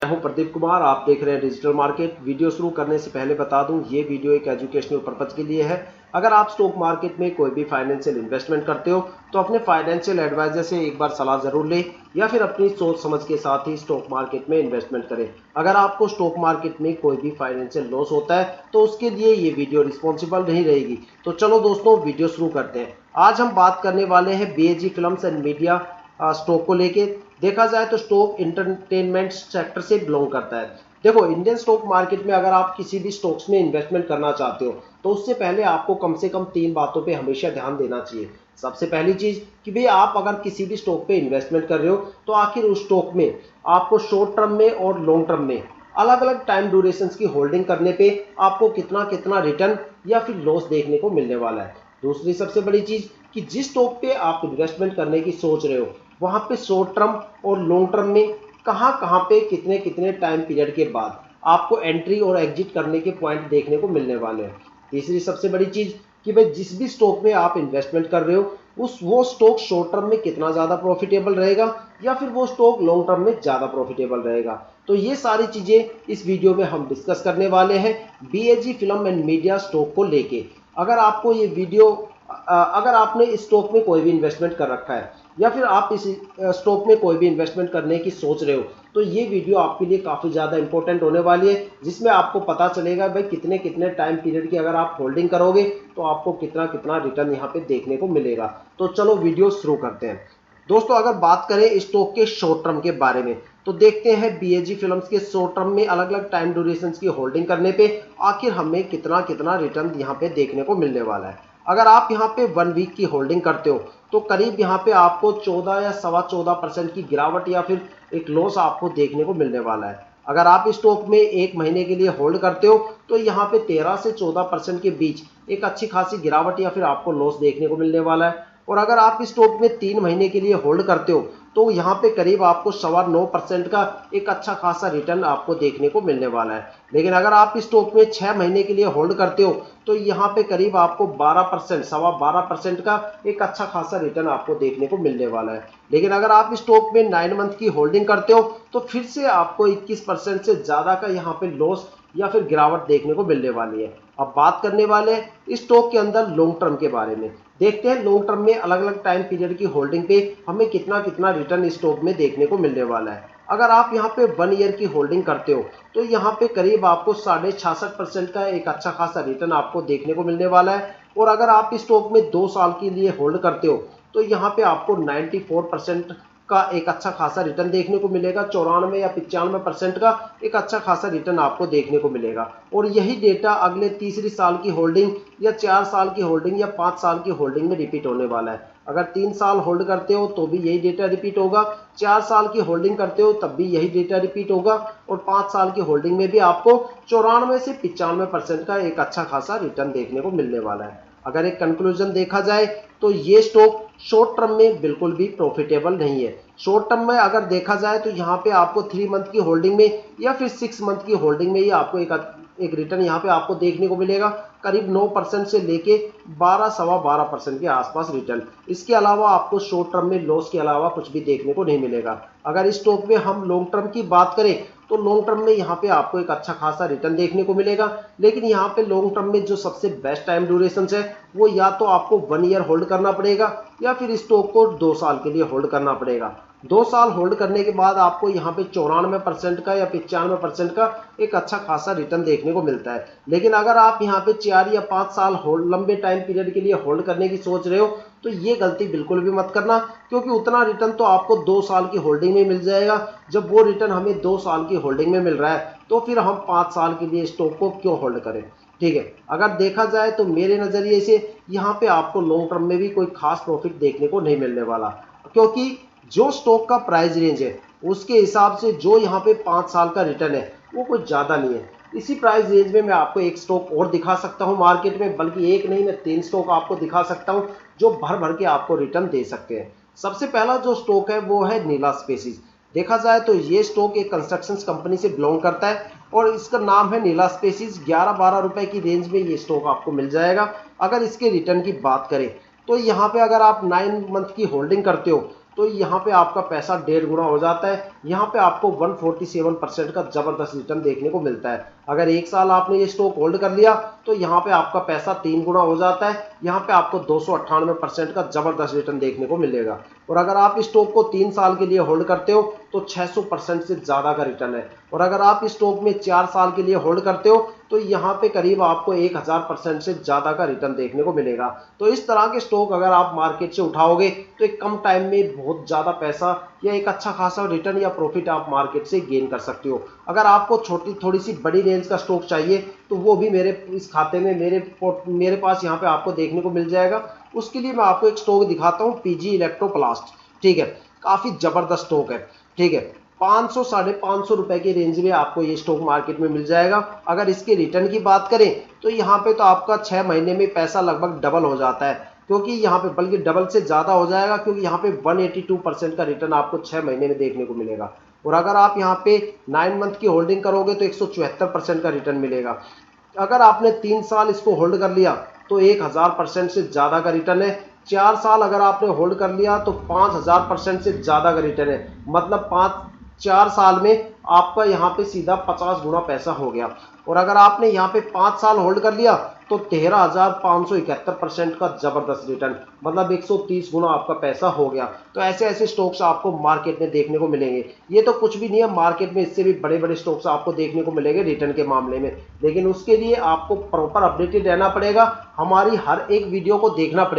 हूं प्रदीप कुमार। आप देख रहे हैं डिजिटल मार्केट। वीडियो शुरू करने से पहले बता दूं, ये वीडियो एक एजुकेशनल पर्पज के लिए है। अगर आप स्टॉक मार्केट में कोई भी फाइनेंशियल इन्वेस्टमेंट करते हो तो अपने फाइनेंशियल एडवाइजर से एक बार सलाह जरूर लें या फिर अपनी सोच समझ के साथ ही स्टॉक मार्केट में इन्वेस्टमेंट करें। अगर आपको स्टॉक मार्केट में कोई भी फाइनेंशियल लॉस होता है तो उसके लिए ये वीडियो रिस्पॉन्सिबल नहीं रहेगी। तो चलो दोस्तों, वीडियो शुरू करते हैं। आज हम बात करने वाले हैं BHG films and media stock को लेके। देखा जाए तो स्टॉक इंटरटेनमेंट सेक्टर से बिलोंग करता है। देखो, इंडियन स्टॉक मार्केट में अगर आप किसी भी स्टॉक्स में इन्वेस्टमेंट करना चाहते हो तो उससे पहले आपको कम से कम 3 बातों पे हमेशा ध्यान देना चाहिए। सबसे पहली चीज कि भाई आप अगर किसी भी स्टॉक पे इन्वेस्टमेंट कर रहे हो तो आखिर उस स्टॉक में आपको शॉर्ट टर्म में और लॉन्ग टर्म में अलग अलग टाइम ड्यूरेशन की होल्डिंग करने पे आपको कितना कितना रिटर्न या फिर लॉस देखने को मिलने वाला है। दूसरी सबसे बड़ी चीज कि जिस स्टॉक पे आप इन्वेस्टमेंट करने की सोच रहे हो वहां पे शॉर्ट टर्म और लॉन्ग टर्म में कहां पे कितने कितने टाइम पीरियड के बाद आपको एंट्री और एग्जिट करने के पॉइंट देखने को मिलने वाले हैं। तीसरी सबसे बड़ी चीज कि भाई जिस भी स्टॉक में आप इन्वेस्टमेंट कर रहे हो वो स्टॉक शॉर्ट टर्म में कितना ज्यादा प्रॉफिटेबल रहेगा या फिर वो स्टॉक लॉन्ग टर्म में ज्यादा प्रॉफिटेबल रहेगा। तो ये सारी चीजें इस वीडियो में हम डिस्कस करने वाले हैं BHG film and media stock को लेके। अगर आपको ये वीडियो अगर आपने इस स्टॉक में कोई भी इन्वेस्टमेंट कर रखा है या फिर आप इस स्टॉक में कोई भी इन्वेस्टमेंट करने की सोच रहे हो तो ये वीडियो आपके लिए काफ़ी ज़्यादा इंपॉर्टेंट होने वाली है, जिसमें आपको पता चलेगा भाई कितने कितने टाइम पीरियड की अगर आप होल्डिंग करोगे तो आपको कितना कितना रिटर्न यहाँ पे देखने को मिलेगा। तो चलो वीडियो शुरू करते हैं। दोस्तों, अगर बात करें स्टॉक के शॉर्ट टर्म के बारे में तो देखते हैं BHG फिल्म्स के शॉर्ट टर्म में अलग अलग टाइम ड्यूरेशन की होल्डिंग करने पे आखिर हमें कितना कितना रिटर्न यहाँ पे देखने को मिलने वाला है। अगर आप यहाँ पे 1 वीक की होल्डिंग करते हो तो करीब यहाँ पे आपको 14 या 14.25% की गिरावट या फिर एक लॉस आपको देखने को मिलने वाला है। अगर आप इस स्टॉक में 1 महीने के लिए होल्ड करते हो तो यहाँ पे 13 से 14% के बीच एक अच्छी खासी गिरावट या फिर आपको लॉस देखने को मिलने वाला है। और अगर आप इस स्टॉक में 3 महीने के लिए होल्ड करते हो तो यहाँ पे करीब आपको 9.25% का एक अच्छा खासा रिटर्न आपको देखने को मिलने वाला है। लेकिन अगर आप इस स्टॉक में 6 महीने के लिए होल्ड करते हो तो यहाँ पे करीब आपको 12% 12.25% का एक अच्छा खासा रिटर्न आपको देखने को मिलने वाला है। लेकिन अगर आप इस स्टॉक में 9 मंथ की होल्डिंग करते हो तो फिर से आपको 21% से ज्यादा का यहाँ पे लॉस या फिर गिरावट देखने को मिलने वाली है। अब बात करने वाले इस स्टॉक के अंदर लॉन्ग टर्म के बारे में। देखते हैं लॉन्ग टर्म में अलग अलग टाइम पीरियड की होल्डिंग पे हमें कितना कितना रिटर्न इस स्टॉक में देखने को मिलने वाला है। अगर आप यहाँ पे 1 ईयर की होल्डिंग करते हो तो यहाँ पे करीब आपको 66.5% का एक अच्छा खासा रिटर्न आपको देखने को मिलने वाला है। और अगर आप इस स्टॉक में 2 साल के लिए होल्ड करते हो तो यहाँ पे आपको 94% का एक अच्छा खासा रिटर्न देखने को मिलेगा। 94 या 95% का एक अच्छा खासा रिटर्न आपको देखने को मिलेगा। और यही डेटा अगले तीसरी साल की होल्डिंग या 4 साल की होल्डिंग या 5 साल की होल्डिंग में रिपीट होने वाला है। अगर 3 साल होल्ड करते हो तो भी यही डेटा रिपीट होगा, 4 साल की होल्डिंग करते हो तब भी यही डेटा रिपीट होगा और 5 साल की होल्डिंग में भी आपको 94 से 95% का एक अच्छा खासा रिटर्न देखने को मिलने वाला है। अगर एक कंक्लूजन देखा जाए तो ये स्टॉक शॉर्ट टर्म में बिल्कुल भी प्रॉफिटेबल नहीं है। शॉर्ट टर्म में अगर देखा जाए तो यहाँ पे आपको 3 मंथ की होल्डिंग में या फिर 6 मंथ की होल्डिंग में ही आपको एक रिटर्न यहाँ पे आपको देखने को मिलेगा, करीब 9% से लेके 12-12.25% के आसपास रिटर्न। इसके अलावा आपको शॉर्ट टर्म में लॉस के अलावा कुछ भी देखने को नहीं मिलेगा। अगर इस स्टॉक में हम लॉन्ग टर्म की बात करें तो लॉन्ग टर्म में यहाँ पे आपको एक अच्छा खासा रिटर्न देखने को मिलेगा। लेकिन यहाँ पे लॉन्ग टर्म में जो सबसे बेस्ट टाइम ड्यूरेशन है वो या तो आपको 1 ईयर होल्ड करना पड़ेगा या फिर इस स्टॉक को 2 साल के लिए होल्ड करना पड़ेगा। 2 साल होल्ड करने के बाद आपको यहाँ पे 94% का या 95% का एक अच्छा खासा रिटर्न देखने को मिलता है। लेकिन अगर आप यहाँ पे 4 या 5 साल होल्ड लंबे टाइम पीरियड के लिए होल्ड करने की सोच रहे हो तो ये गलती बिल्कुल भी मत करना, क्योंकि उतना रिटर्न तो आपको 2 साल की होल्डिंग में मिल जाएगा। जब वो रिटर्न हमें 2 साल की होल्डिंग में मिल रहा है तो फिर हम 5 साल के लिए स्टॉक को क्यों होल्ड करें। ठीक है, अगर देखा जाए तो मेरे नजरिए से यहाँ पे आपको लॉन्ग टर्म में भी कोई खास प्रॉफिट देखने को नहीं मिलने वाला, क्योंकि जो स्टॉक का प्राइस रेंज है उसके हिसाब से जो यहाँ पे 5 साल का रिटर्न है वो कुछ ज्यादा नहीं है। इसी प्राइस रेंज में मैं आपको एक स्टॉक और दिखा सकता हूँ मार्केट में, बल्कि एक नहीं मैं 3 स्टॉक आपको दिखा सकता हूँ जो भर भर के आपको रिटर्न दे सकते हैं। सबसे पहला जो स्टॉक है वो है नीला स्पेसिस। देखा जाए तो ये स्टॉक एक कंस्ट्रक्शन कंपनी से बिलोंग करता है और इसका नाम है नीला स्पेसिस। 11-12 रुपए की रेंज में ये स्टॉक आपको मिल जाएगा। अगर इसके रिटर्न की बात करें तो यहाँ पे अगर आप 9 मंथ की होल्डिंग करते हो तो यहाँ पे आपका पैसा 1.5 गुना हो जाता है। यहाँ पे आपको 147% का जबरदस्त रिटर्न देखने को मिलता है। अगर 1 साल आपने ये स्टॉक होल्ड कर लिया तो यहाँ पे आपका पैसा 3 गुना हो जाता है। यहाँ पे आपको 298% का जबरदस्त रिटर्न देखने को मिलेगा। और अगर आप इस स्टॉक को 3 साल के लिए होल्ड करते हो तो 600% से ज्यादा का रिटर्न है। और अगर आप इस स्टॉक में 4 साल के लिए होल्ड करते हो तो यहाँ पे करीब आपको 1000% से ज्यादा का रिटर्न देखने को मिलेगा। तो इस तरह के स्टॉक अगर आप मार्केट से उठाओगे तो एक कम टाइम में बहुत ज्यादा पैसा या एक अच्छा खासा रिटर्न या प्रॉफिट आप मार्केट से गेन कर सकते हो। अगर आपको छोटी थोड़ी सी बड़ी रेंज का स्टॉक चाहिए तो वो भी मेरे इस खाते में मेरे पास यहाँ पे आपको देखने को मिल जाएगा। उसके लिए मैं आपको एक स्टॉक दिखाता हूँ, पीजी इलेक्ट्रोप्लास्ट। ठीक है, काफी जबरदस्त स्टॉक है। ठीक है, 500 साढ़े 500 रुपए की रेंज में आपको ये स्टॉक मार्केट में मिल जाएगा। अगर इसके रिटर्न की बात करें तो यहाँ पे तो आपका 6 महीने में पैसा लगभग डबल हो जाता है, क्योंकि यहाँ पे बल्कि डबल से ज्यादा हो जाएगा, क्योंकि यहाँ पे 182% का रिटर्न आपको 6 महीने में देखने को मिलेगा। और अगर आप यहाँ पे 9 मंथ की होल्डिंग करोगे तो 174% का रिटर्न मिलेगा। अगर आपने 3 साल इसको होल्ड कर लिया तो 1000% से ज्यादा का रिटर्न है। 4 साल अगर आपने होल्ड कर लिया तो 5000% से ज्यादा का रिटर्न है। मतलब 4 साल में आपका यहाँ पे सीधा 50 गुना पैसा हो गया। और अगर आपने यहाँ पे 5 साल होल्ड कर लिया तो 13,571% का जबरदस्त रिटर्न, मतलब 130 गुना आपका पैसा हो गया। तो ऐसे ऐसे स्टॉक्स आपको मार्केट में देखने को मिलेंगे। ये तो कुछ भी नहीं है, मार्केट में इससे भी बड़े बड़े स्टॉक्स आपको देखने को मिलेंगे रिटर्न के मामले में। लेकिन उसके लिए आपको प्रॉपर अपडेटेड रहना पड़ेगा, हमारी हर एक वीडियो को देखना पड़ेगा।